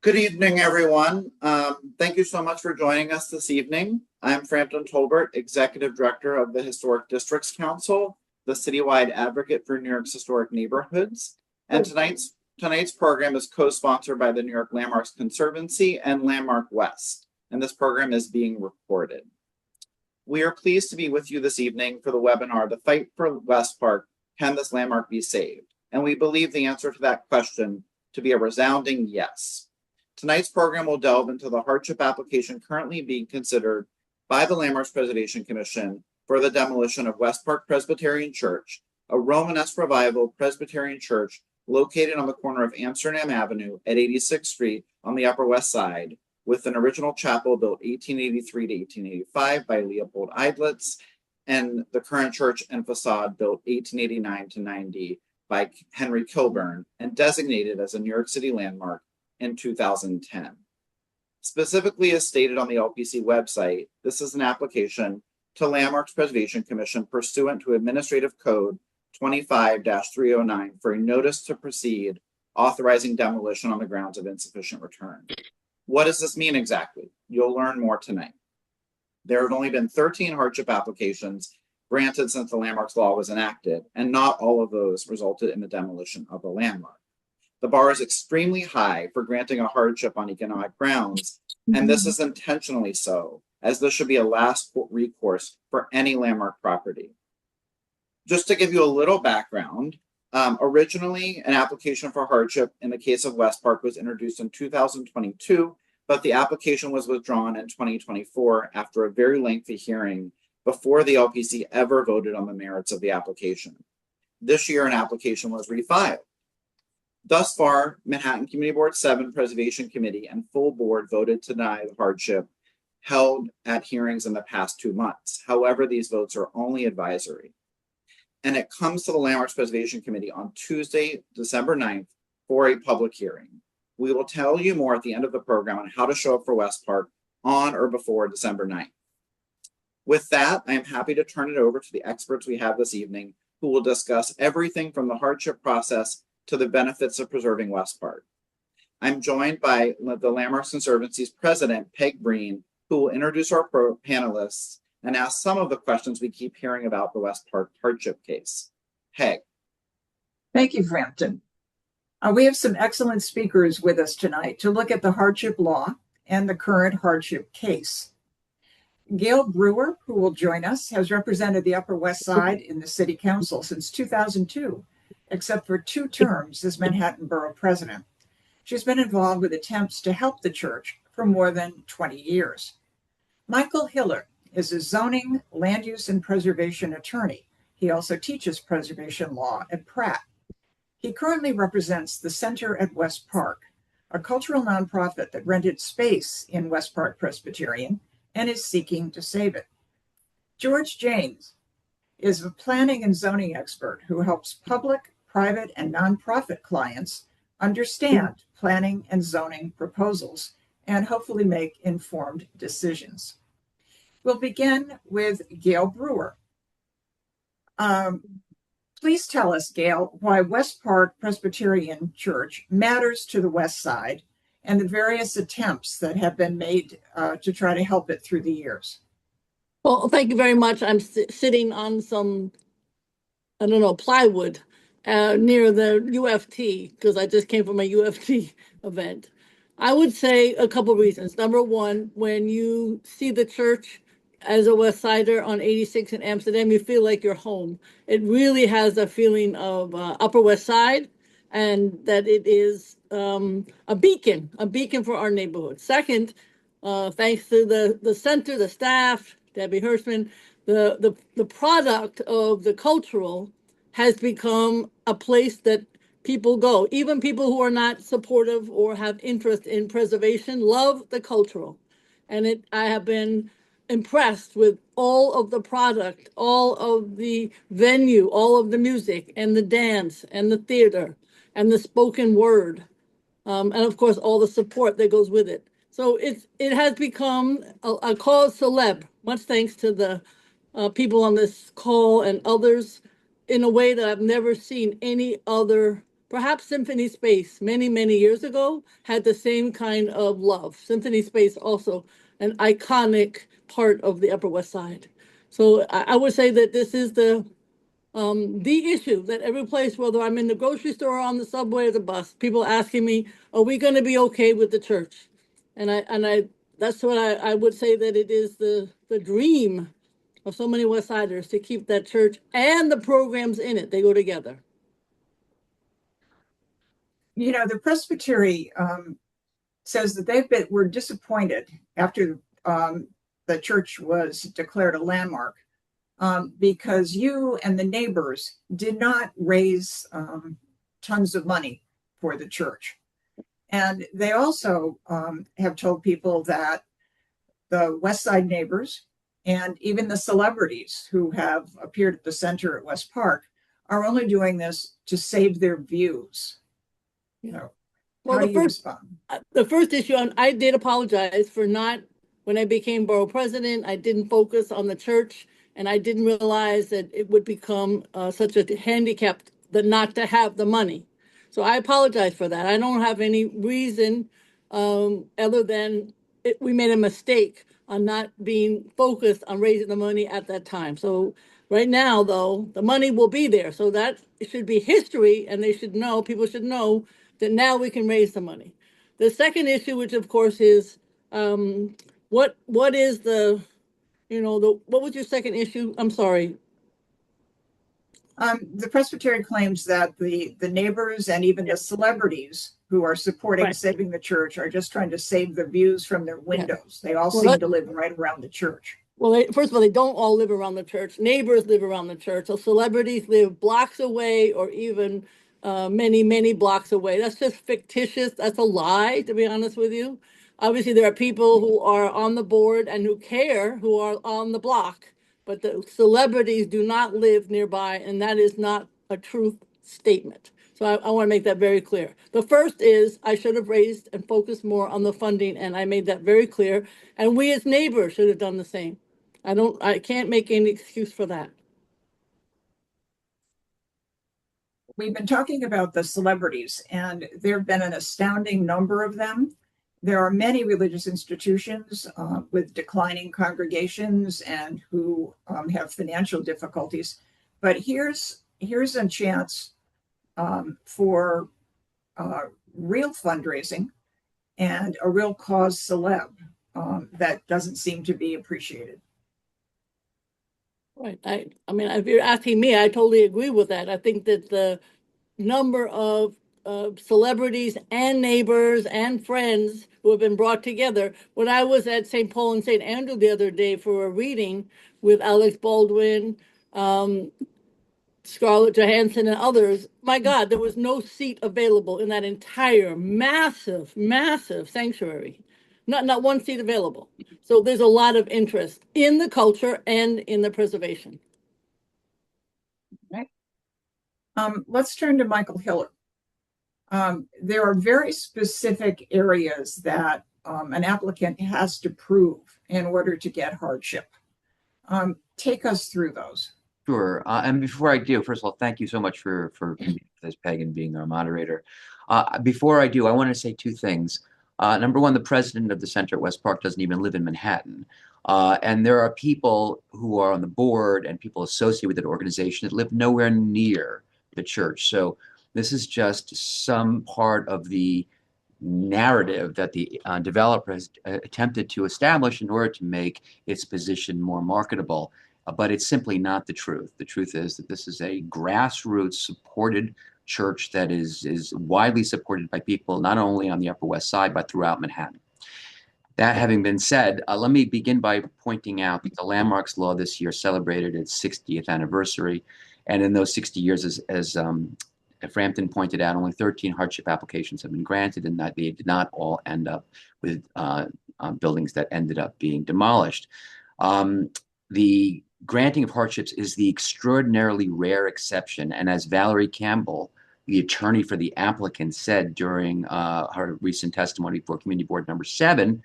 Good evening, everyone. Thank you so much for joining us this evening. I'm Frampton Tolbert, Executive Director of the Historic Districts Council, the citywide advocate for New York's historic neighborhoods. And tonight's program is co-sponsored by the New York Landmarks Conservancy and Landmark West, and this program is being recorded. We are pleased to be with you this evening for the webinar, The Fight for West Park, Can This Landmark Be Saved? And we believe the answer to that question to be a resounding yes. Tonight's program will delve into the hardship application currently being considered by the Landmarks Preservation Commission for the demolition of West Park Presbyterian Church, a Romanesque Revival Presbyterian church located on the corner of Amsterdam Avenue at 86th Street on the Upper West Side, with an original chapel built 1883 to 1885 by Leopold Eidlitz, and the current church and facade built 1889 to 90 by Henry Kilburn, and designated as a New York City landmark in 2010. Specifically, as stated on the LPC website, this is an application to Landmarks Preservation Commission pursuant to Administrative Code 25-309 for a notice to proceed authorizing demolition on the grounds of insufficient return. What does this mean exactly? You'll learn more tonight. There have only been 13 hardship applications granted since the Landmarks Law was enacted, and not all of those resulted in the demolition of the landmark. The bar is extremely high for granting a hardship on economic grounds, and this is intentionally so, as this should be a last recourse for any landmark property. Just to give you a little background, originally an application for hardship in the case of West Park was introduced in 2022, but the application was withdrawn in 2024 after a very lengthy hearing before the LPC ever voted on the merits of the application. This year, an application was refiled. Thus far, Manhattan Community Board 7 Preservation Committee and full board voted to deny the hardship held at hearings in the past 2 months. However, these votes are only advisory. And it comes to the Landmarks Preservation Committee on Tuesday, December 9th for a public hearing. We will tell you more at the end of the program on how to show up for West Park on or before December 9th. With that, I am happy to turn it over to the experts we have this evening, who will discuss everything from the hardship process to the benefits of preserving West Park. I'm joined by the Landmarks Conservancy's president, Peg Breen, who will introduce our panelists and ask some of the questions we keep hearing about the West Park hardship case. Peg. Thank you, Frampton. We have some excellent speakers with us tonight to look at the hardship law and the current hardship case. Gail Brewer, who will join us, has represented the Upper West Side in the City Council since 2002, except for 2 terms as Manhattan Borough President. She's been involved with attempts to help the church for more than 20 years. Michael Hiller is a zoning, land use, and preservation attorney. He also teaches preservation law at Pratt. He currently represents the Center at West Park, a cultural nonprofit that rented space in West Park Presbyterian and is seeking to save it. George James is a planning and zoning expert who helps public, private, and nonprofit clients understand planning and zoning proposals and hopefully make informed decisions. We'll begin with Gail Brewer. Please tell us, Gail, why West Park Presbyterian Church matters to the West Side and the various attempts that have been made to try to help it through the years. Well, thank you very much. I'm sitting on some, plywood near the UFT, because I just came from a UFT event. I would say a couple reasons. Number one, when you see the church as a West Sider on 86 in Amsterdam, you feel like you're home. It really has a feeling of Upper West Side, and that it is a beacon for our neighborhood. Second, thanks to the center, the staff, Debbie Hirschman, the product of the cultural has become a place that people go. Even people who are not supportive or have interest in preservation love the cultural. And I have been impressed with all of the product, all of the venue, all of the music and the dance and the theater and the spoken word. And of course, all the support that goes with it. So it has become a cause célèbre, much thanks to the people on this call and others, in a way that I've never seen any other Perhaps Symphony Space many, many years ago had the same kind of love. Symphony Space also an iconic part of the Upper West Side. So I would say that this is the issue that every place, whether I'm in the grocery store or on the subway or the bus, people asking me, are we going to be okay with the church? And I that's what I would say, that it is the dream of so many West Siders to keep that church and the programs in it. They go together. You know, the Presbytery says that were disappointed after the church was declared a landmark because you and the neighbors did not raise tons of money for the church. And they also have told people that the West Side neighbors and even the celebrities who have appeared at the center at West Park are only doing this to save their views. You know, well, how do you respond? The first issue, I did apologize for not, when I became borough president, I didn't focus on the church, and I didn't realize that it would become such a handicap that not to have the money. So I apologize for that. I don't have any reason other than we made a mistake on not being focused on raising the money at that time. So right now, though, the money will be there. So that should be history, and they should know, people should know that now we can raise the money. The second issue, which of course is what is the, what was your second issue? I'm sorry. The Presbytery claims that the neighbors and even the celebrities who are supporting saving the church are just trying to save the views from their windows. They all seem to live right around the church. Well, first of all, they don't all live around the church. Neighbors live around the church. So celebrities live blocks away, or even many, many blocks away. That's just fictitious. That's a lie, to be honest with you. Obviously, there are people who are on the board and who care, who are on the block, but the celebrities do not live nearby, and that is not a truth statement. So I want to make that very clear. The first is I should have raised and focused more on the funding, and I made that very clear. And we as neighbors should have done the same. I can't make any excuse for that. We've been talking about the celebrities, and there have been an astounding number of them. There are many religious institutions with declining congregations and who have financial difficulties. But here's a chance for real fundraising and a real cause celeb that doesn't seem to be appreciated. Right. I mean, if you're asking me, I totally agree with that. I think that the number of celebrities and neighbors and friends who have been brought together. When I was at St. Paul and St. Andrew the other day for a reading with Alex Baldwin, Scarlett Johansson, and others, my God, there was no seat available in that entire massive, massive sanctuary. Not one seat available. So there's a lot of interest in the culture and in the preservation. Okay. Let's turn to Michael Hiller. There are very specific areas that an applicant has to prove in order to get hardship. Take us through those. Sure. And before I do, first of all, thank you so much for this, Peg, and being our moderator. Before I do, I want to say two things. Number one, the president of the center at West Park doesn't even live in Manhattan. And there are people who are on the board and people associated with that organization that live nowhere near the church. So this is just some part of the narrative that the developer has attempted to establish in order to make its position more marketable. But it's simply not the truth. The truth is that this is a grassroots supported church that is widely supported by people not only on the Upper West Side, but throughout Manhattan. That having been said, let me begin by pointing out that the Landmarks Law this year celebrated its 60th anniversary. And in those 60 years, as Frampton pointed out, only 13 hardship applications have been granted, and that they did not all end up with buildings that ended up being demolished. The granting of hardships is the extraordinarily rare exception. And as Valerie Campbell, the attorney for the applicant, said during her recent testimony for Community Board number 7,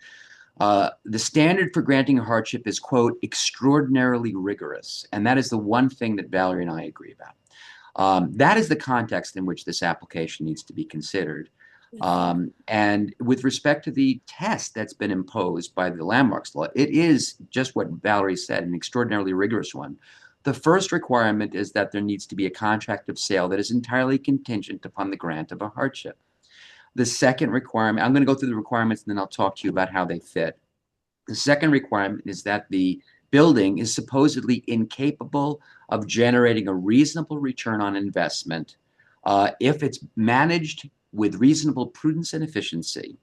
the standard for granting a hardship is, quote, extraordinarily rigorous. And that is the one thing that Valerie and I agree about. That is the context in which this application needs to be considered. And with respect to the test that's been imposed by the landmarks law, it is just what Valerie said, an extraordinarily rigorous one. The first requirement is that there needs to be a contract of sale that is entirely contingent upon the grant of a hardship. The second requirement, I'm going to go through the requirements and then I'll talk to you about how they fit. The second requirement is that the building is supposedly incapable of generating a reasonable return on investment if it's managed with reasonable prudence and efficiency.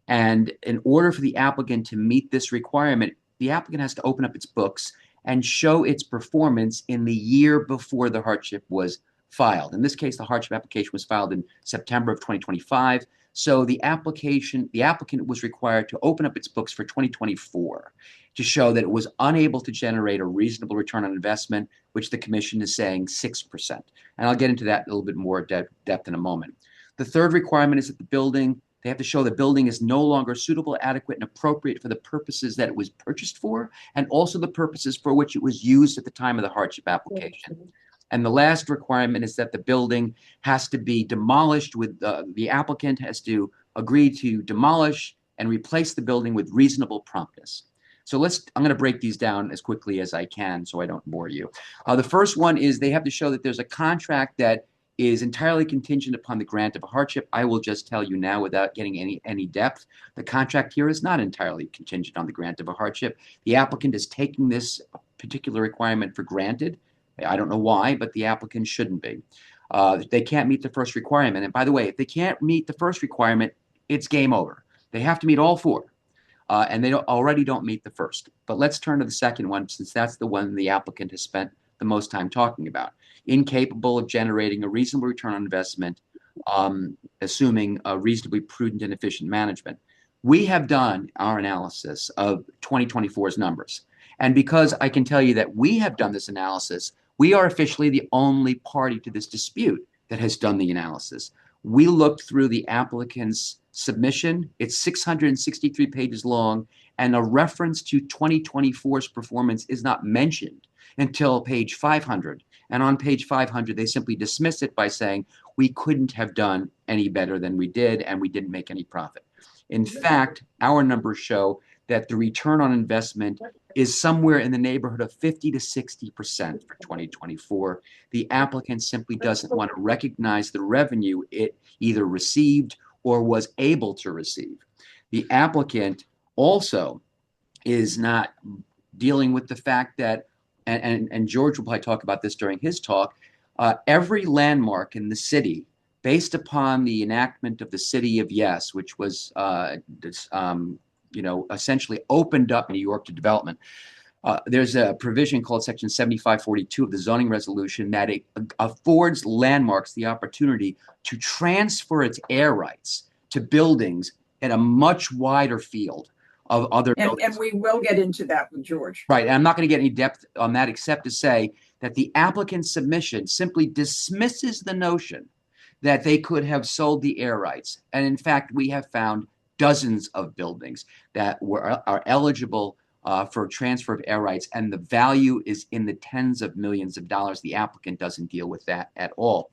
And in order for the applicant to meet this requirement, the applicant has to open up its books and show its performance in the year before the hardship was filed. In this case, the hardship application was filed in September of 2025. So the applicant was required to open up its books for 2024 to show that it was unable to generate a reasonable return on investment, which the commission is saying 6%. And I'll get into that a little bit more depth in a moment. The third requirement is that they have to show the building is no longer suitable, adequate, and appropriate for the purposes that it was purchased for, and also the purposes for which it was used at the time of the hardship application. And the last requirement is that the building has to be demolished with, the applicant has to agree to demolish and replace the building with reasonable promptness. So I'm going to break these down as quickly as I can so I don't bore you. The first one is they have to show that there's a contract that is entirely contingent upon the grant of a hardship. I will just tell you now without getting any depth, the contract here is not entirely contingent on the grant of a hardship. The applicant is taking this particular requirement for granted. I don't know why, but the applicant shouldn't be. They can't meet the first requirement. And by the way, if they can't meet the first requirement, it's game over. They have to meet all four. And they already don't meet the first. But let's turn to the second one, since that's the one the applicant has spent the most time talking about. Incapable of generating a reasonable return on investment, assuming a reasonably prudent and efficient management. We have done our analysis of 2024's numbers. And because I can tell you that we have done this analysis, we are officially the only party to this dispute that has done the analysis. We looked through the applicant's submission. It's 663 pages long, and a reference to 2024's performance is not mentioned until page 500. And on page 500, they simply dismiss it by saying, we couldn't have done any better than we did, and we didn't make any profit. In fact, our numbers show that the return on investment is somewhere in the neighborhood of 50 to 60% for 2024. The applicant simply doesn't want to recognize the revenue it either received or was able to receive. The applicant also is not dealing with the fact that, and George will probably talk about this during his talk, every landmark in the city, based upon the enactment of the City of Yes, which was essentially opened up New York to development. There's a provision called Section 7542 of the zoning resolution that it affords landmarks the opportunity to transfer its air rights to buildings in a much wider field of other buildings. And we will get into that with George. Right. And I'm not going to get any depth on that except to say that the applicant's submission simply dismisses the notion that they could have sold the air rights. And in fact, we have found dozens of buildings that are eligible for transfer of air rights, and the value is in the tens of millions of dollars. The applicant doesn't deal with that at all.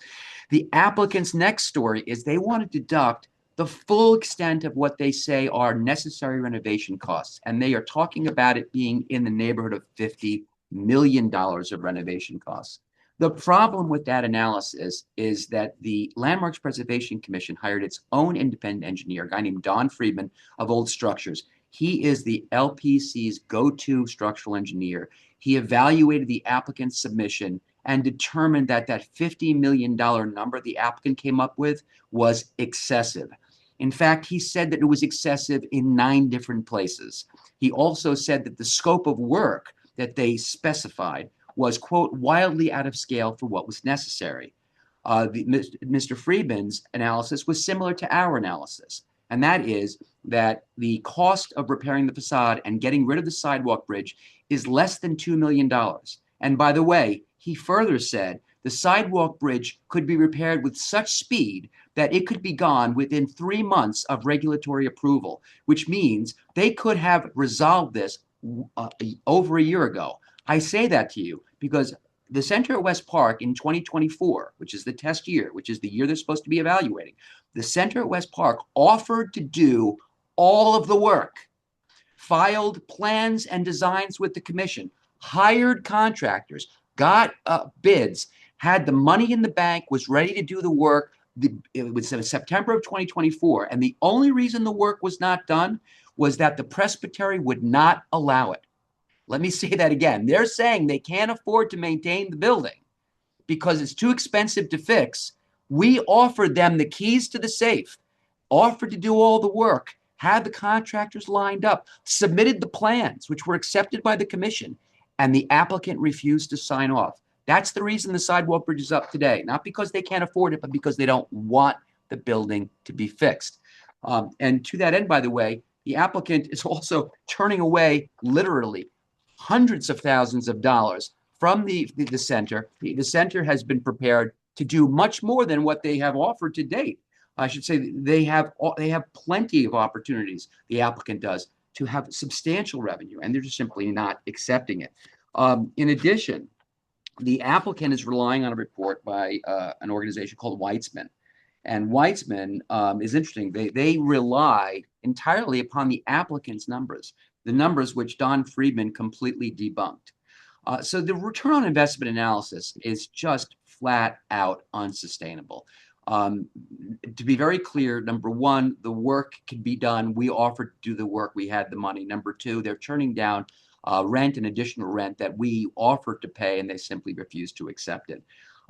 The applicant's next story is they want to deduct the full extent of what they say are necessary renovation costs, and they are talking about it being in the neighborhood of $50 million of renovation costs. The problem with that analysis is that the Landmarks Preservation Commission hired its own independent engineer, a guy named Don Friedman of Old Structures. He is the LPC's go-to structural engineer. He evaluated the applicant's submission and determined that that $50 million number the applicant came up with was excessive. In fact, he said that it was excessive in 9 different places. He also said that the scope of work that they specified was, quote, wildly out of scale for what was necessary. Mr. Friedman's analysis was similar to our analysis, and that is that the cost of repairing the facade and getting rid of the sidewalk bridge is less than $2 million. And by the way, he further said the sidewalk bridge could be repaired with such speed that it could be gone within 3 months of regulatory approval, which means they could have resolved this over a year ago. I say that to you because the center at West Park in 2024, which is the test year, which is the year they're supposed to be evaluating, the center at West Park offered to do all of the work, filed plans and designs with the commission, hired contractors, got bids, had the money in the bank, was ready to do the work. It was September of 2024. And the only reason the work was not done was that the presbytery would not allow it. Let me say that again. They're saying they can't afford to maintain the building because it's too expensive to fix. We offered them the keys to the safe, offered to do all the work, had the contractors lined up, submitted the plans, which were accepted by the commission, and the applicant refused to sign off. That's the reason the sidewalk bridge is up today, not because they can't afford it, but because they don't want the building to be fixed. And to that end, by the way, the applicant is also turning away literally hundreds of thousands of dollars from the center. The center has been prepared to do much more than what they have offered to date. I should say they have plenty of opportunities, the applicant does, to have substantial revenue, and they're just simply not accepting it. In addition, the applicant is relying on a report by an organization called Weitzman. And Weitzman is interesting. They rely entirely upon the applicant's numbers, the numbers which Don Friedman completely debunked. So the return on investment analysis is just flat out unsustainable. To be very clear, number one, the work can be done. We offered to do the work. We had the money. Number two, they're turning down rent and additional rent that we offered to pay, and they simply refused to accept it.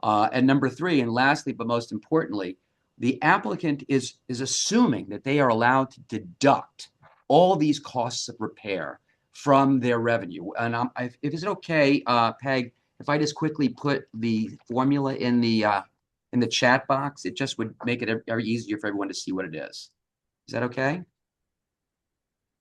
And number three, and lastly, but most importantly, the applicant is assuming that they are allowed to deduct all these costs of repair from their revenue. And if is it okay, Peg, if I just quickly put the formula in the chat box, it just would make it very easier for everyone to see what it is. Is that okay?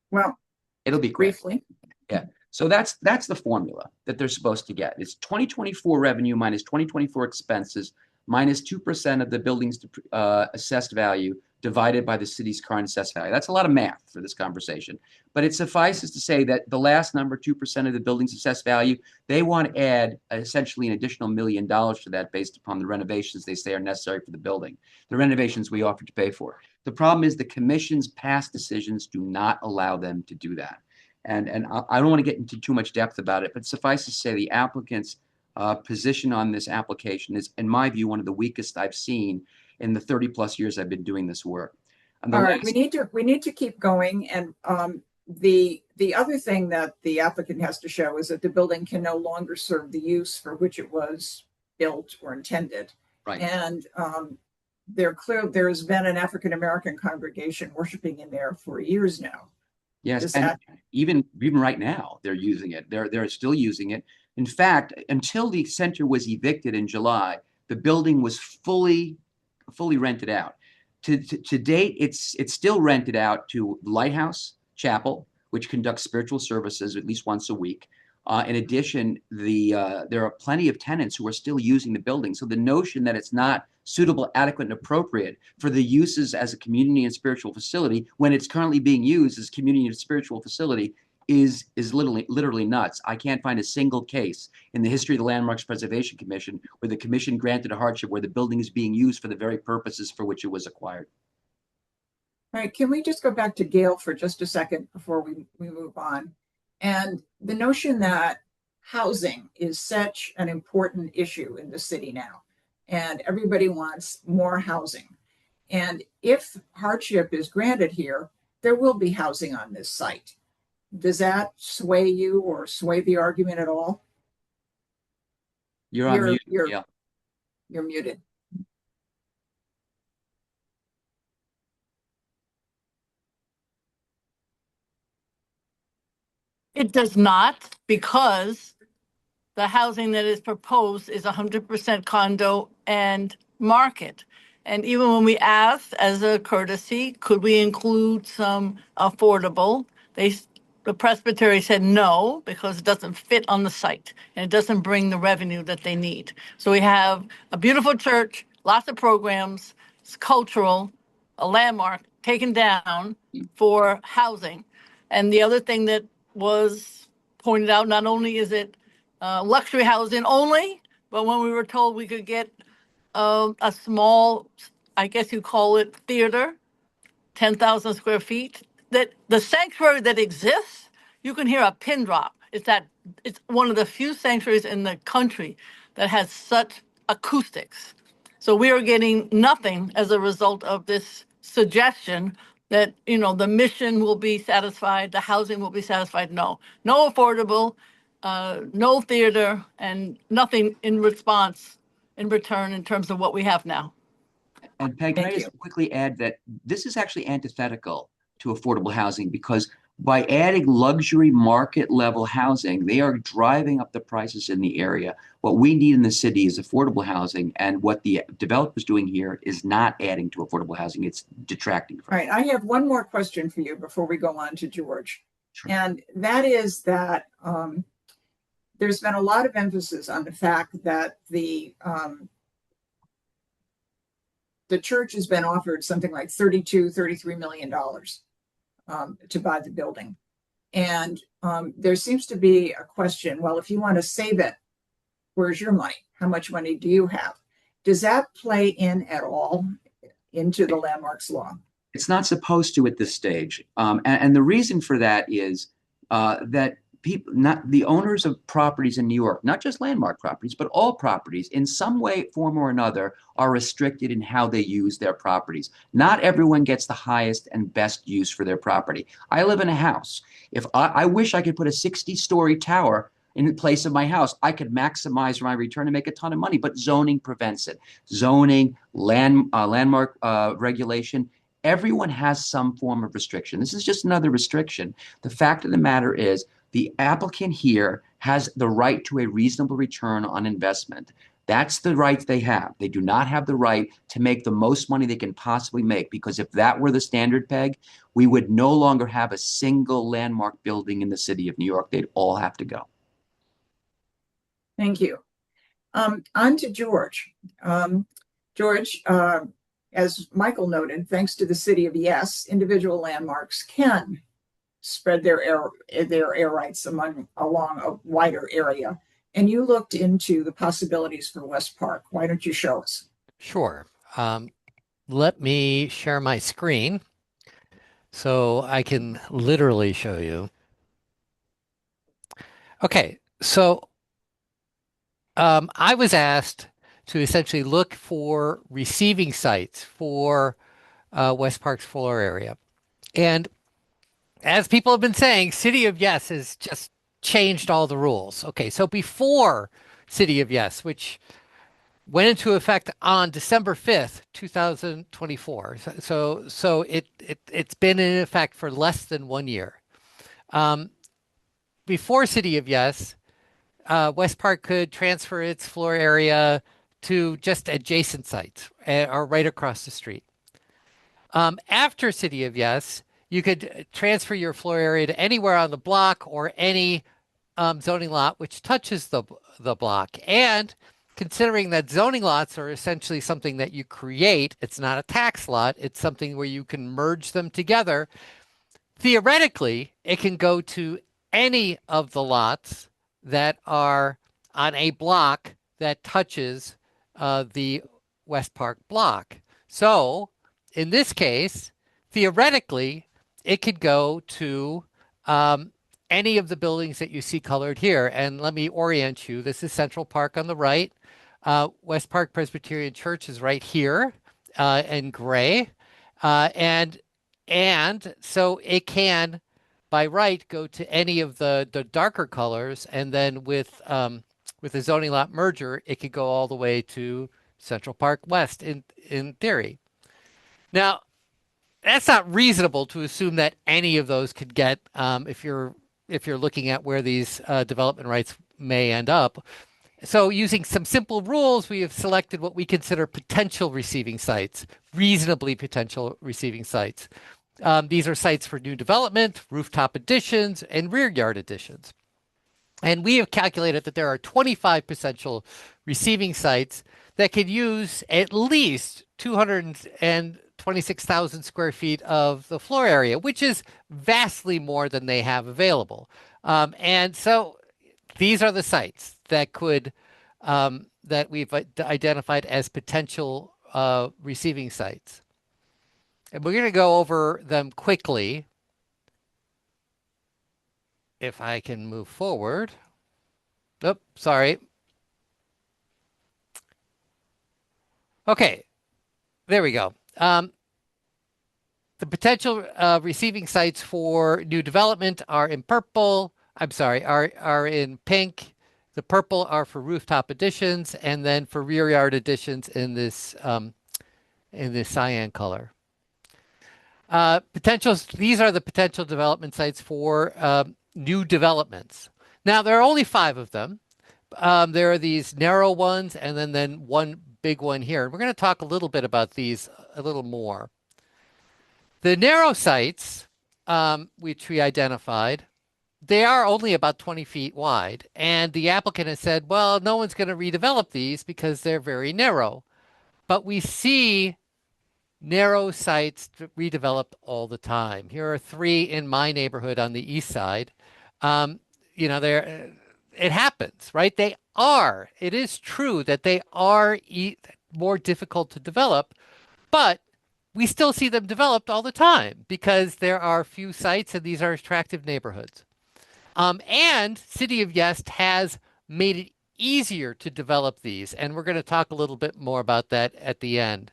Well, it'll be quick. Briefly. Yeah. So that's the formula that they're supposed to get. It's 2024 revenue minus 2024 expenses minus 2% of the building's assessed value divided by the city's current assessed value. That's a lot of math for this conversation, but it suffices to say that the last number, 2% of the building's assessed value, they want to add essentially an additional $1 million to that based upon the renovations they say are necessary for the building, the renovations we offered to pay for. The problem is the commission's past decisions do not allow them to do that. And I don't want to get into too much depth about it, but suffice to say the applicant's position on this application is, in my view, one of the weakest I've seen in the 30 plus years I've been doing this work. All right, we need to keep going. And the other thing that the applicant has to show is that the building can no longer serve the use for which it was built or intended. Right. And there's been an African American congregation worshiping in there for years now. Yes, and even right now they're using it. They're still using it. In fact, until the center was evicted in July, the building was fully rented out. To date, it's still rented out to Lighthouse Chapel, which conducts spiritual services at least once a week. In addition, there are plenty of tenants who are still using the building. So the notion that it's not suitable, adequate, and appropriate for the uses as a community and spiritual facility when it's currently being used as community and spiritual facility is literally nuts. I can't find a single case in the history of the Landmarks Preservation Commission where the commission granted a hardship where the building is being used for the very purposes for which it was acquired. All right, can we just go back to Gail for just a second before we move on? And the notion that housing is such an important issue in the city now, and everybody wants more housing. And if hardship is granted here, there will be housing on this site. Does that sway you or sway the argument at all? You're on mute. You're muted. It does not, because the housing that is proposed is 100% condo and market. And even when we asked as a courtesy, could we include some affordable, the presbytery said no, because it doesn't fit on the site and it doesn't bring the revenue that they need. So we have a beautiful church, lots of programs, it's cultural, a landmark taken down for housing. And the other thing that was pointed out, not only is it luxury housing only, but when we were told we could get a small, I guess you call it theater, 10,000 square feet, that the sanctuary that exists, you can hear a pin drop. It's one of the few sanctuaries in the country that has such acoustics. So we are getting nothing as a result of this suggestion that, the mission will be satisfied, the housing will be satisfied. No affordable, no theater, and nothing in response, in return, in terms of what we have now. And Peg, can I Thank just quickly add that this is actually antithetical to affordable housing, because by adding luxury market level housing, they are driving up the prices in the area. What we need in the city is affordable housing, and what the developer's doing here is not adding to affordable housing, it's detracting from All it. right, I have one more question for you before we go on to George. Sure. And that is that there's been a lot of emphasis on the fact that the church has been offered something like $33 million to buy the building. And there seems to be a question, well, if you want to save it, where's your money? How much money do you have? Does that play in at all into the landmarks law? It's not supposed to at this stage. And the reason for that is that people, not the owners of properties in New York, not just landmark properties, but all properties, in some way, form, or another, are restricted in how they use their properties. Not everyone gets the highest and best use for their property. I live in a house. If I wish I could put a 60-story tower in place of my house, I could maximize my return and make a ton of money, but zoning prevents it. Zoning, landmark regulation, everyone has some form of restriction. This is just another restriction. The fact of the matter is, the applicant here has the right to a reasonable return on investment. That's the right they have. They do not have the right to make the most money they can possibly make, because if that were the standard, Peg, we would no longer have a single landmark building in the city of New York. They'd all have to go. Thank you. On to George. George, as Michael noted, thanks to the city of Yes, individual landmarks can spread their air rights along a wider area. And you looked into the possibilities for West Park. Why don't you show us? Sure. Let me share my screen so I can literally show you. Okay, so I was asked to essentially look for receiving sites for West Park's floor area. And as people have been saying, City of Yes has just changed all the rules. Okay, so before City of Yes, which went into effect on December 5th, 2024. So it's been in effect for less than 1 year. Before City of Yes, West Park could transfer its floor area to just adjacent sites or right across the street. After City of Yes, you could transfer your floor area to anywhere on the block or any zoning lot which touches the block. And considering that zoning lots are essentially something that you create, it's not a tax lot, it's something where you can merge them together. Theoretically, it can go to any of the lots that are on a block that touches the West Park block. So in this case, theoretically, it could go to any of the buildings that you see colored here. And let me orient you. This is Central Park on the right. West Park Presbyterian Church is right here in gray. And so it can, by right, go to any of the darker colors. And then with the zoning lot merger, it could go all the way to Central Park West in theory. Now, that's not reasonable to assume that any of those could get if you're looking at where these development rights may end up. So using some simple rules, we have selected what we consider potential receiving sites, reasonably potential receiving sites. These are sites for new development, rooftop additions, and rear yard additions. And we have calculated that there are 25 potential receiving sites that could use at least 226,000 square feet of the floor area, which is vastly more than they have available. And so these are the sites that could that we've identified as potential receiving sites. And we're going to go over them quickly. If I can move forward. Oh, sorry. Okay, there we go. The potential receiving sites for new development are in purple. I'm sorry, are in pink. The purple are for rooftop additions, and then for rear yard additions in this cyan color. These are the potential development sites for new developments. Now, there are only 5 of them. There are these narrow ones and then one big one here. We're going to talk a little bit about these a little more. The narrow sites, which we identified, they are only about 20 feet wide. And the applicant has said, well, no one's going to redevelop these because they're very narrow. But we see narrow sites redeveloped all the time. Here are 3 in my neighborhood on the east side. It happens, right? It is true that they are more difficult to develop, but we still see them developed all the time because there are few sites and these are attractive neighborhoods. And City of Yest has made it easier to develop these, and we're going to talk a little bit more about that at the end.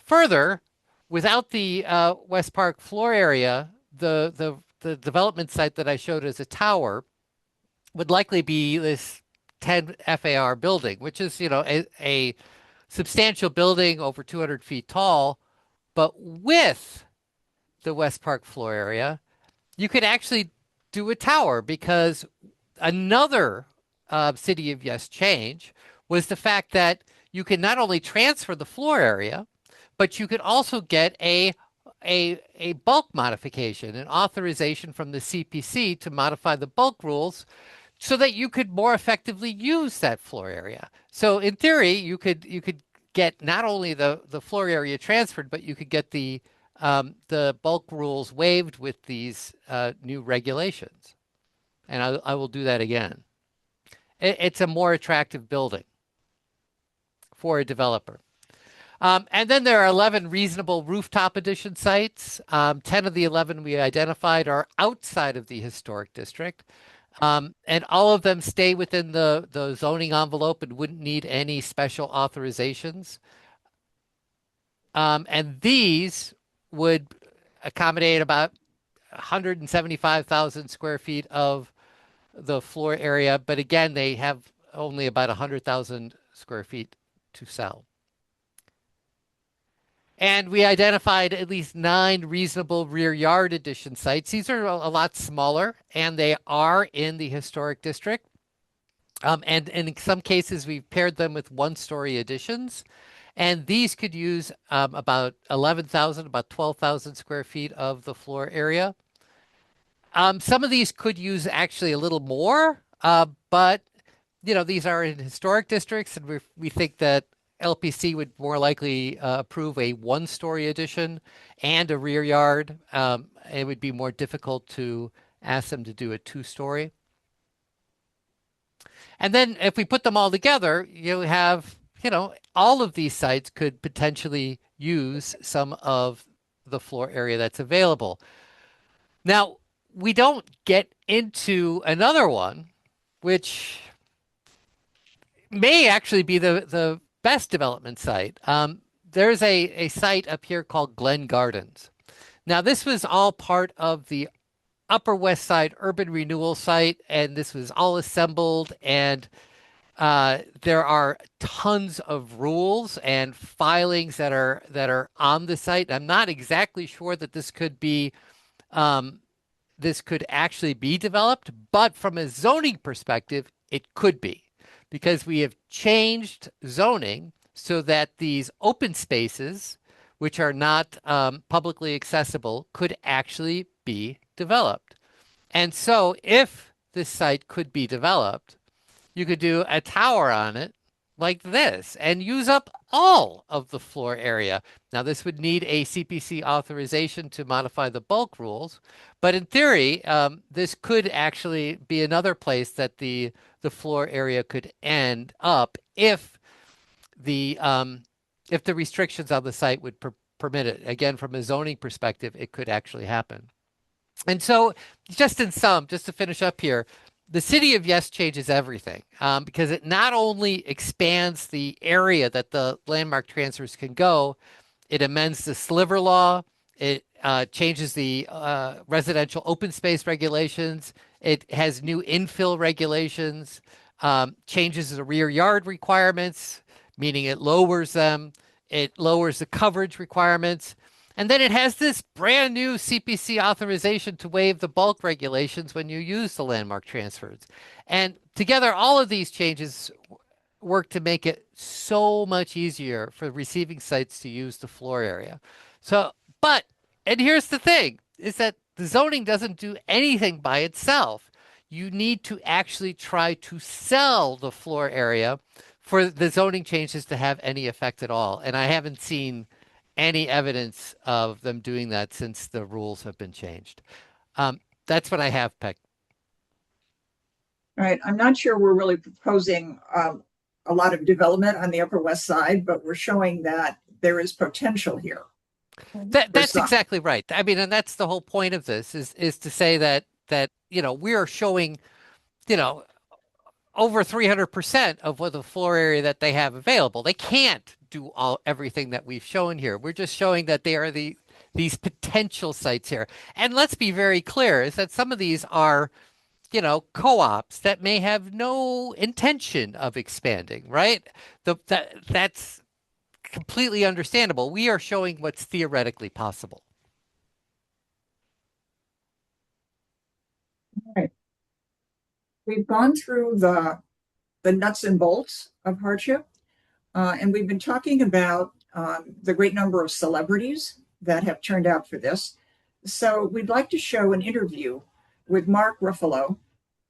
Further, without the West Park floor area, the development site that I showed as a tower would likely be this 10 FAR building, which is, a substantial building over 200 feet tall. But with the West Park floor area, you could actually do a tower because another City of Yes change was the fact that you can not only transfer the floor area, but you could also get a bulk modification, an authorization from the CPC to modify the bulk rules so that you could more effectively use that floor area. So in theory, you could get not only the floor area transferred, but you could get the bulk rules waived with these new regulations. And I will do that again. It's a more attractive building for a developer. And then there are 11 reasonable rooftop addition sites. 10 of the 11 we identified are outside of the historic district. And all of them stay within the zoning envelope and wouldn't need any special authorizations. And these would accommodate about 175,000 square feet of the floor area. But again, they have only about 100,000 square feet to sell. And we identified at least 9 reasonable rear yard addition sites. These are a lot smaller, and they are in the historic district. And in some cases, we've paired them with 1-story additions. And these could use about 11,000, about 12,000 square feet of the floor area. Some of these could use actually a little more, but these are in historic districts, and we think that LPC would more likely approve a 1-story addition and a rear yard. It would be more difficult to ask them to do a 2-story. And then if we put them all together, you have, all of these sites could potentially use some of the floor area that's available. Now, we don't get into another one, which may actually be the best development site. There's a site up here called Glen Gardens. Now, this was all part of the Upper West Side urban renewal site, and this was all assembled, and there are tons of rules and filings that are on the site. I'm not exactly sure that this could actually be developed, but from a zoning perspective, it could be, because we have changed zoning so that these open spaces, which are not publicly accessible, could actually be developed. And so if this site could be developed, you could do a tower on it like this and use up all of the floor area. Now, this would need a CPC authorization to modify the bulk rules, but in theory, this could actually be another place that the floor area could end up if the restrictions on the site would permit it. Again, from a zoning perspective, it could actually happen. And so, just to finish up here, the city of Yes changes everything because it not only expands the area that the landmark transfers can go, it amends the sliver law, it changes the residential open space regulations, it has new infill regulations, changes the rear yard requirements, meaning it lowers them, it lowers the coverage requirements. And then it has this brand new CPC authorization to waive the bulk regulations when you use the landmark transfers. And together, all of these changes work to make it so much easier for receiving sites to use the floor area. And here's the thing, is that the zoning doesn't do anything by itself. You need to actually try to sell the floor area for the zoning changes to have any effect at all. And I haven't seen any evidence of them doing that since the rules have been changed. That's what I have, Peck. All right. I'm not sure we're really proposing a lot of development on the Upper West Side, but we're showing that there is potential here. That's exactly right. I mean, and that's the whole point of this is to say that we are showing, over 300% of what the floor area that they have available. They can't do everything that we've shown here. We're just showing that they are these potential sites here. And let's be very clear, is that some of these are, co-ops that may have no intention of expanding, right? That's completely understandable. We are showing what's theoretically possible. All right. We've gone through the nuts and bolts of hardship, and we've been talking about the great number of celebrities that have turned out for this. So we'd like to show an interview with Mark Ruffalo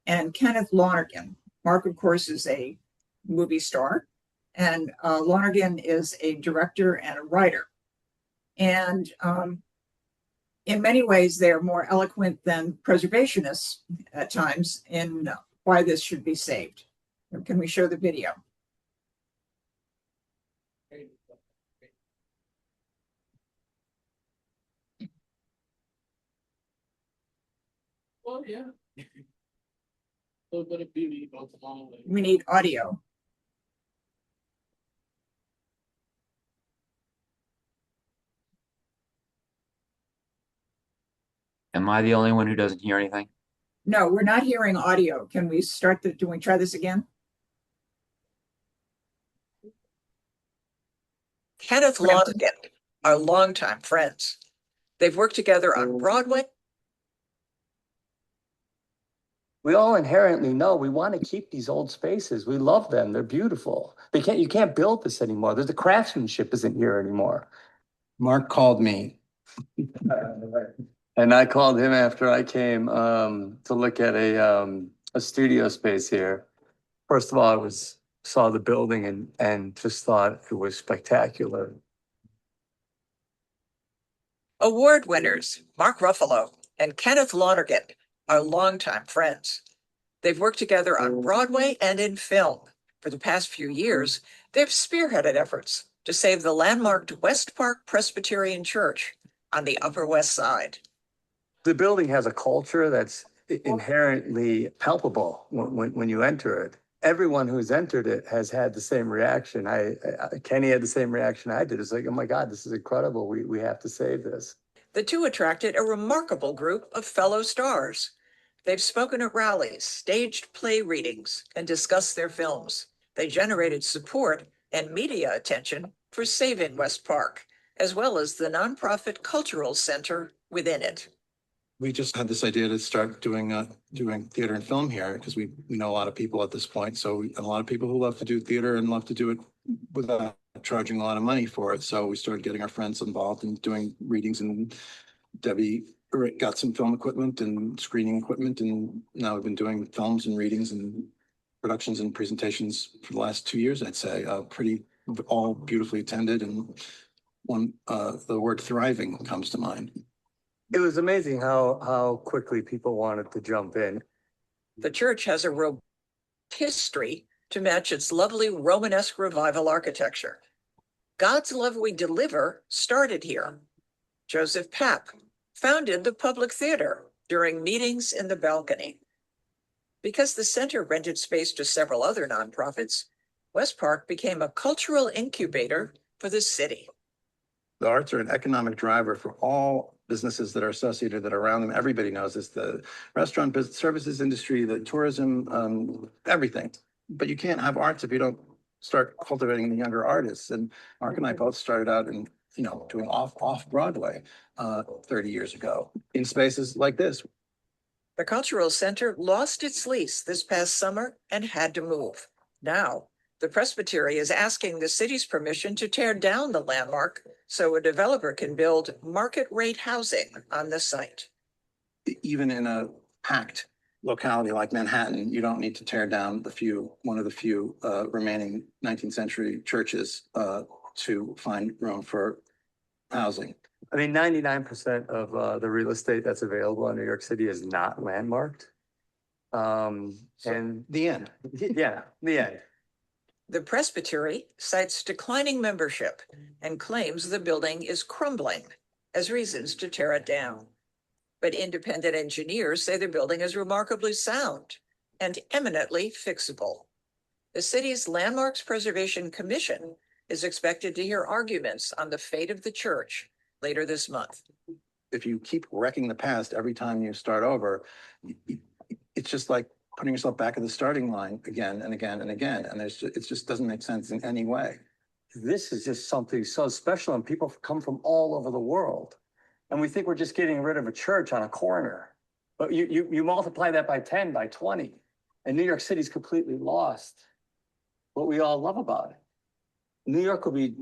and Kenneth Lonergan. Mark, of course, is a movie star, and Lonergan is a director and a writer. And in many ways, they're more eloquent than preservationists at times in why this should be saved. Can we show the video? Oh, yeah. A little bit of beauty goes a long way. We need audio. Am I the only one who doesn't hear anything? No, we're not hearing audio. Can we start the, can we try this again? Kenneth Lonergan are longtime friends. They've worked together on Broadway. We all inherently know we want to keep these old spaces. We love them. They're beautiful. You can't build this anymore. The craftsmanship isn't here anymore. Mark called me. And I called him after I came to look at a studio space here. First of all, saw the building and just thought it was spectacular. Award winners Mark Ruffalo and Kenneth Lonergan are longtime friends. They've worked together on Broadway and in film. For the past few years, they've spearheaded efforts to save the landmarked West Park Presbyterian Church on the Upper West Side. The building has a culture that's inherently palpable when you enter it. Everyone who's entered it has had the same reaction. Kenny had the same reaction I did. It's like, oh my God, this is incredible. We have to save this. The two attracted a remarkable group of fellow stars. They've spoken at rallies, staged play readings, and discussed their films. They generated support and media attention for Saving West Park, as well as the nonprofit cultural center within it. We just had this idea to start doing theater and film here because we know a lot of people at this point. So a lot of people who love to do theater and love to do it without charging a lot of money for it. So we started getting our friends involved and doing readings, and Debbie got some film equipment and screening equipment, and now we've been doing films and readings, and productions and presentations for the last 2 years, I'd say, all beautifully attended, and the word thriving comes to mind. It was amazing how quickly people wanted to jump in. The church has a robust history to match its lovely Romanesque Revival architecture. God's Love We Deliver started here. Joseph Papp founded the Public Theater during meetings in the balcony. Because the center rented space to several other nonprofits, West Park became a cultural incubator for the city. The arts are an economic driver for all businesses that are associated, that are around them. Everybody knows this, the restaurant business, services industry, the tourism, everything. But you can't have arts if you don't start cultivating the younger artists. And Mark and I both started out in, doing off Broadway 30 years ago in spaces like this. The Cultural Center lost its lease this past summer and had to move. Now, the Presbytery is asking the city's permission to tear down the landmark so a developer can build market-rate housing on the site. Even in a packed locality like Manhattan, you don't need to tear down one of the few remaining 19th century churches to find room for housing. I mean, 99% of the real estate that's available in New York City is not landmarked. And the end. Yeah, the end. The Presbytery cites declining membership and claims the building is crumbling as reasons to tear it down. But independent engineers say the building is remarkably sound and eminently fixable. The city's Landmarks Preservation Commission is expected to hear arguments on the fate of the church later this month. If you keep wrecking the past every time you start over, it's just like putting yourself back at the starting line again and again and again. And it just doesn't make sense in any way. This is just something so special, and people come from all over the world. And we think we're just getting rid of a church on a corner. But you multiply that by 10, by 20, and New York City's completely lost what we all love about it. New York will be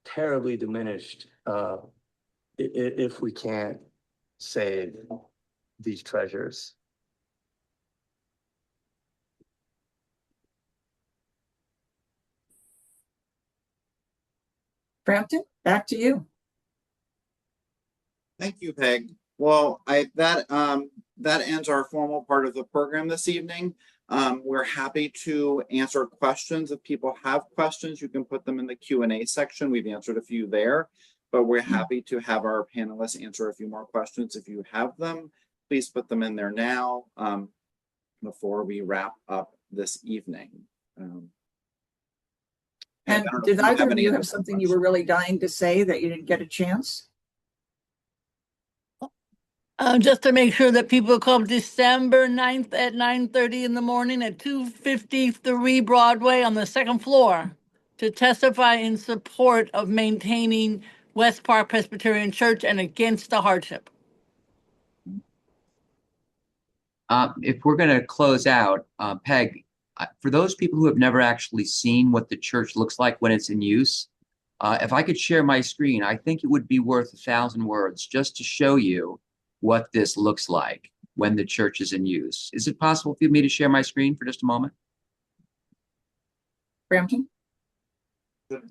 terribly diminished if we can't save these treasures. Frampton, back to you. Thank you, Peg. Well, that ends our formal part of the program this evening. We're happy to answer questions. If people have questions, you can put them in the Q&A section. We've answered a few there, but we're happy to have our panelists answer a few more questions. If you have them, please put them in there now before we wrap up this evening. And did either of you have something you were really dying to say that you didn't get a chance? Just to make sure that people come December 9th at 9:30 in the morning at 253 Broadway on the second floor to testify in support of maintaining West Park Presbyterian Church and against the hardship. If we're going to close out, Peg, for those people who have never actually seen what the church looks like when it's in use, if I could share my screen, I think it would be worth 1,000 words just to show you what this looks like when the church is in use. Is it possible for me to share my screen for just a moment? Frampton?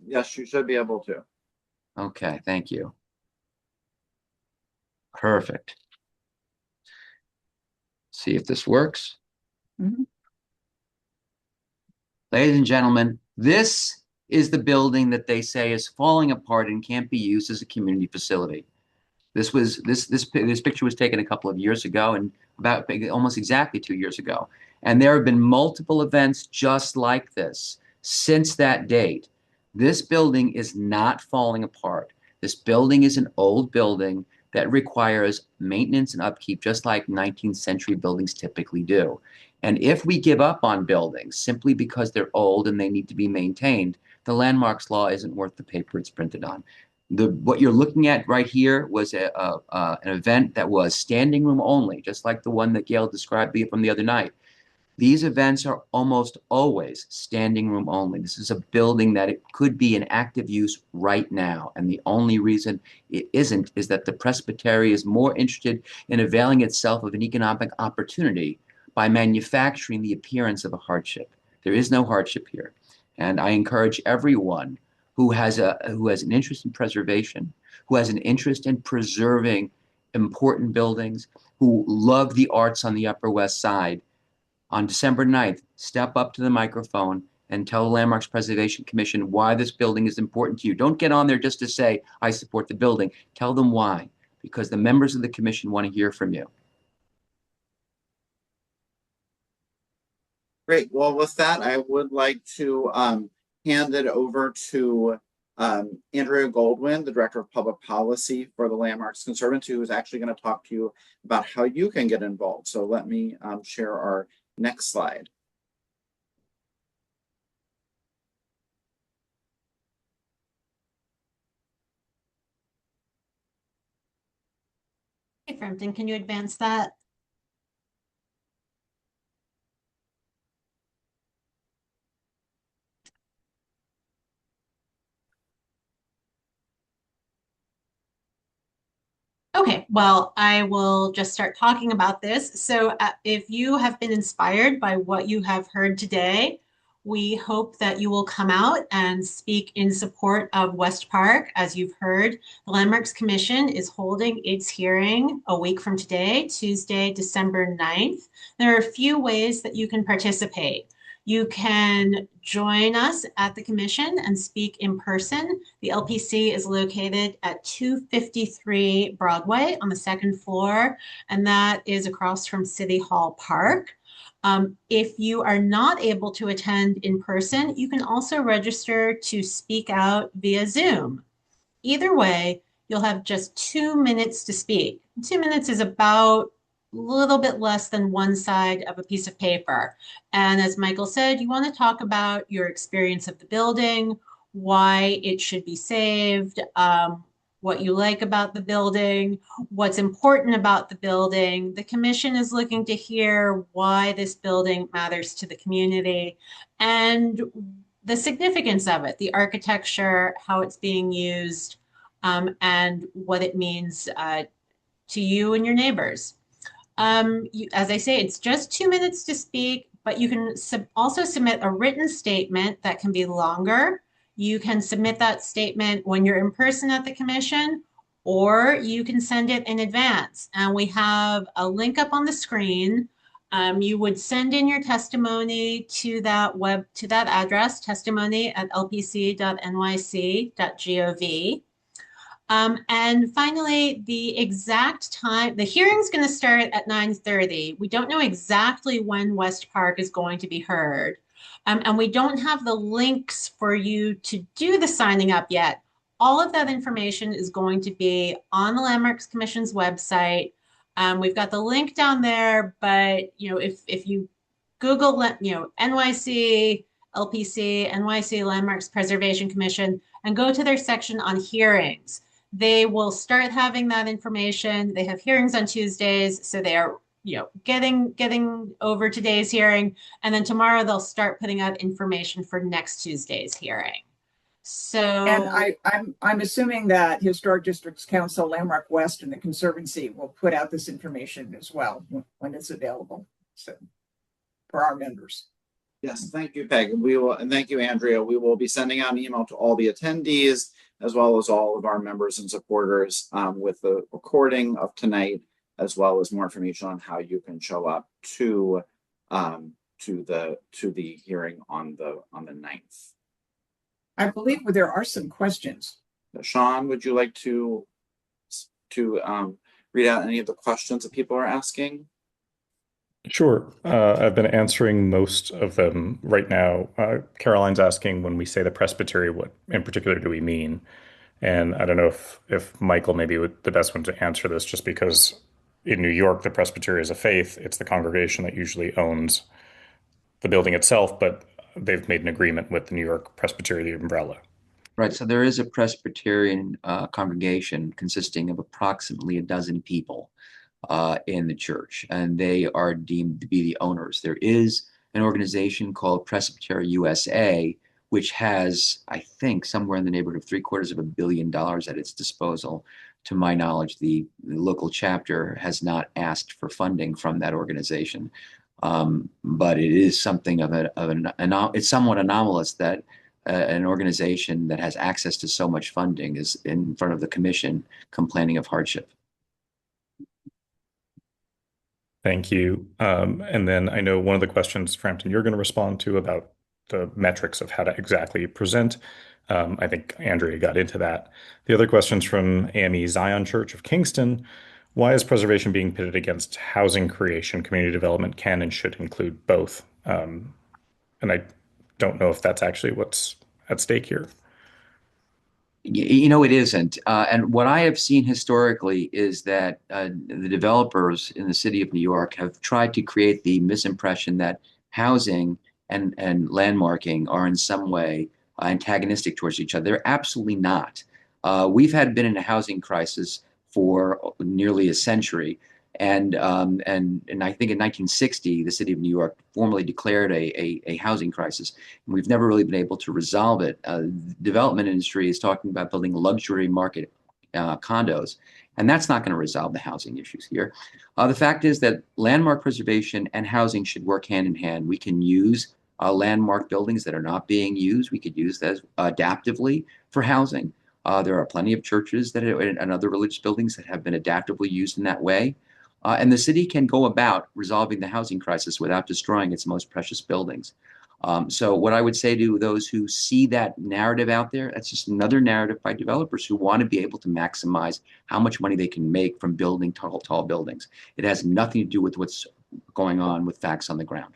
Yes, you should be able to. Okay, thank you. Perfect. See if this works. Mm-hmm. Ladies and gentlemen, this is the building that they say is falling apart and can't be used as a community facility. This picture was taken a couple of years ago, and about almost exactly 2 years ago. And there have been multiple events just like this since that date. This building is not falling apart. This building is an old building that requires maintenance and upkeep, just like 19th century buildings typically do. And if we give up on buildings simply because they're old and they need to be maintained, the landmarks law isn't worth the paper it's printed on. What you're looking at right here was an event that was standing room only, just like the one that Gail described from the other night. These events are almost always standing room only. This is a building that it could be in active use right now. And the only reason it isn't is that the Presbytery is more interested in availing itself of an economic opportunity by manufacturing the appearance of a hardship. There is no hardship here. And I encourage everyone who has an interest in preservation, who has an interest in preserving important buildings, who love the arts on the Upper West Side, on December 9th, step up to the microphone and tell the Landmarks Preservation Commission why this building is important to you. Don't get on there just to say, I support the building. Tell them why, because the members of the commission want to hear from you. Great. Well, with that, I would like to hand it over to Andrea Goldwyn, the Director of Public Policy for the Landmarks Conservancy, who is actually going to talk to you about how you can get involved. So let me share our next slide. Hey, Frampton, can you advance that? Okay, well, I will just start talking about this. So if you have been inspired by what you have heard today, we hope that you will come out and speak in support of West Park. As you've heard, the Landmarks Commission is holding its hearing a week from today, Tuesday, December 9th. There are a few ways that you can participate. You can join us at the commission and speak in person. The LPC is located at 253 Broadway on the second floor, and that is across from City Hall Park. If you are not able to attend in person, you can also register to speak out via Zoom. Either way, you'll have just 2 minutes to speak. 2 minutes is about a little bit less than one side of a piece of paper. And as Michael said, you want to talk about your experience of the building, why it should be saved, what you like about the building, what's important about the building. The commission is looking to hear why this building matters to the community and the significance of it, the architecture, how it's being used, and what it means to you and your neighbors. As I say, it's just 2 minutes to speak, but you can also submit a written statement that can be longer. You can submit that statement when you're in person at the commission, or you can send it in advance. And we have a link up on the screen. You would send in your testimony to that address, testimony@lpc.nyc.gov. And finally, the exact time, the hearing's going to start at 9:30. We don't know exactly when West Park is going to be heard. And we don't have the links for you to do the signing up yet. All of that information is going to be on the Landmarks Commission's website. We've got the link down there, but if you Google, NYC, LPC, NYC Landmarks Preservation Commission, and go to their section on hearings, they will start having that information. They have hearings on Tuesdays, so they are, getting over today's hearing, and then tomorrow they'll start putting out information for next Tuesday's hearing. So, and I'm assuming that Historic Districts Council, Landmark West, and the Conservancy will put out this information as well when it's available. So, for our members. Yes, thank you, Peg. And thank you, Andrea. We will be sending out an email to all the attendees, as well as all of our members and supporters, with the recording of tonight, as well as more information on how you can show up to the hearing on the 9th. I believe there are some questions. Sean, would you like to read out any of the questions that people are asking? Sure. I've been answering most of them right now. Caroline's asking, when we say the presbytery, what in particular do we mean? And I don't know if Michael may be the best one to answer this, just because in New York, the presbytery is a faith. It's the congregation that usually owns the building itself, but they've made an agreement with the New York Presbytery, the umbrella. Right. So there is a Presbyterian congregation consisting of approximately a dozen people in the church, and they are deemed to be the owners. There is an organization called Presbytery USA, which has, I think, somewhere in the neighborhood of $750 million at its disposal. To my knowledge, the local chapter has not asked for funding from that organization. But it is something it's somewhat anomalous that an organization that has access to so much funding is in front of the commission complaining of hardship. Thank you. And then I know one of the questions, Frampton, you're going to respond to about the metrics of how to exactly present. I think Andrea got into that. The other questions from AME Zion Church of Kingston. Why is preservation being pitted against housing creation? Community development can and should include both. And I don't know if that's actually what's at stake here. You know, it isn't. And what I have seen historically is that the developers in the city of New York have tried to create the misimpression that housing and landmarking are in some way antagonistic towards each other. They're absolutely not. We've been in a housing crisis for nearly a century. And I think in 1960, the city of New York formally declared a housing crisis, and we've never really been able to resolve it. The development industry is talking about building luxury market condos, and that's not going to resolve the housing issues here. The fact is that landmark preservation and housing should work hand in hand. We can use landmark buildings that are not being used. We could use those adaptively for housing. There are plenty of churches and other religious buildings that have been adaptively used in that way. And the city can go about resolving the housing crisis without destroying its most precious buildings. So what I would say to those who see that narrative out there, that's just another narrative by developers who want to be able to maximize how much money they can make from building tall buildings. It has nothing to do with what's going on with facts on the ground.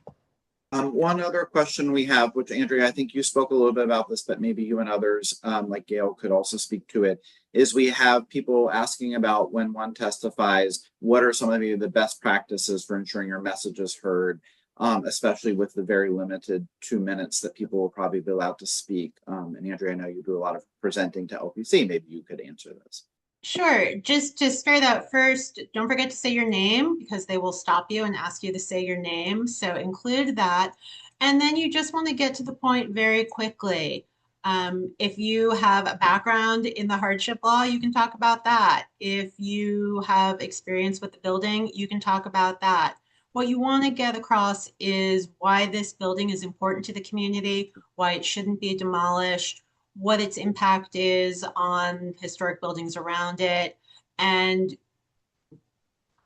One other question we have, which Andrea, I think you spoke a little bit about this, but maybe you and others, like Gail, could also speak to it, is we have people asking about when one testifies, what are some of the best practices for ensuring your message is heard, especially with the very limited 2 minutes that people will probably be allowed to speak. And Andrea, I know you do a lot of presenting to LPC. Maybe you could answer this. Sure. Just to start out first, don't forget to say your name because they will stop you and ask you to say your name. So include that. And then you just want to get to the point very quickly. If you have a background in the hardship law, you can talk about that. If you have experience with the building, you can talk about that. What you want to get across is why this building is important to the community, why it shouldn't be demolished, what its impact is on historic buildings around it, and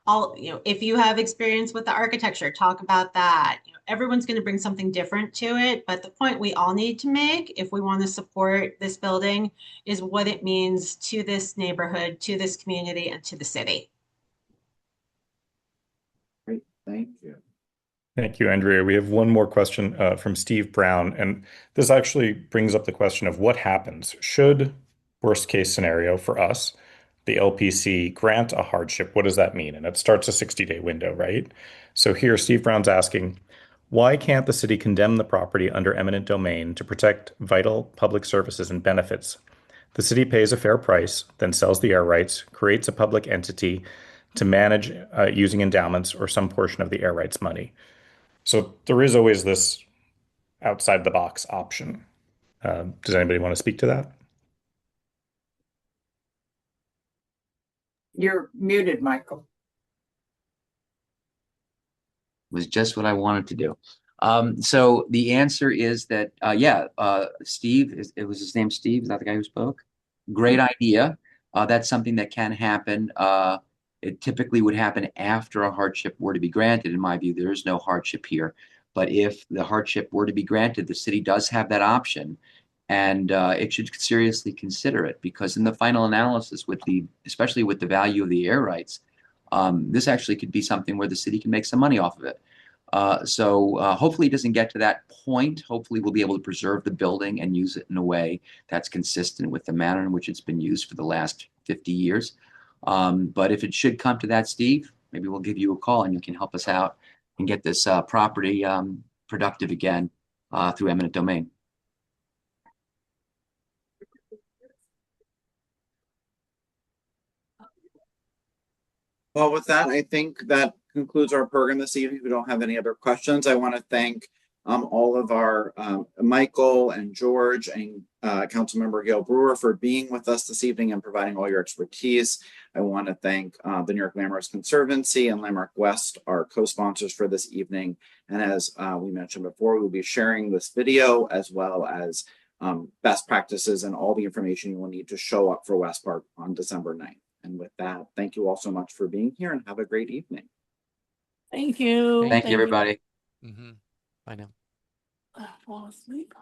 if you have experience with the architecture, talk about that. Everyone's going to bring something different to it, but the point we all need to make if we want to support this building is what it means to this neighborhood, to this community, and to the city. Great, thank you. Thank you, Andrea. We have one more question from Steve Brown, and this actually brings up the question of what happens should, worst case scenario for us, the LPC grant a hardship. What does that mean? And it starts a 60-day window, right? So here, Steve Brown's asking, why can't the city condemn the property under eminent domain to protect vital public services and benefits? The city pays a fair price, then sells the air rights, creates a public entity to manage using endowments or some portion of the air rights money. So there is always this outside the box option. Does anybody want to speak to that? You're muted, Michael. Was just what I wanted to do. So the answer is that, Steve, it was his name, Steve, is that the guy who spoke? Great idea. That's something that can happen. It typically would happen after a hardship were to be granted. In my view, there is no hardship here. But if the hardship were to be granted, the city does have that option. And it should seriously consider it because in the final analysis, especially with the value of the air rights, this actually could be something where the city can make some money off of it. So hopefully it doesn't get to that point. Hopefully we'll be able to preserve the building and use it in a way that's consistent with the manner in which it's been used for the last 50 years. But if it should come to that, Steve, maybe we'll give you a call and you can help us out and get this property productive again through eminent domain. Well, with that, I think that concludes our program this evening. We don't have any other questions. I want to thank all of our Michael and George and Councilmember Gail Brewer for being with us this evening and providing all your expertise. I want to thank the New York Landmarks Conservancy and Landmark West, our co-sponsors for this evening. And as we mentioned before, we'll be sharing this video as well as best practices and all the information you will need to show up for West Park on December 9th. And with that, thank you all so much for being here and have a great evening. Thank you. Thank you, everybody. Mm-hmm. I know. Fall asleep.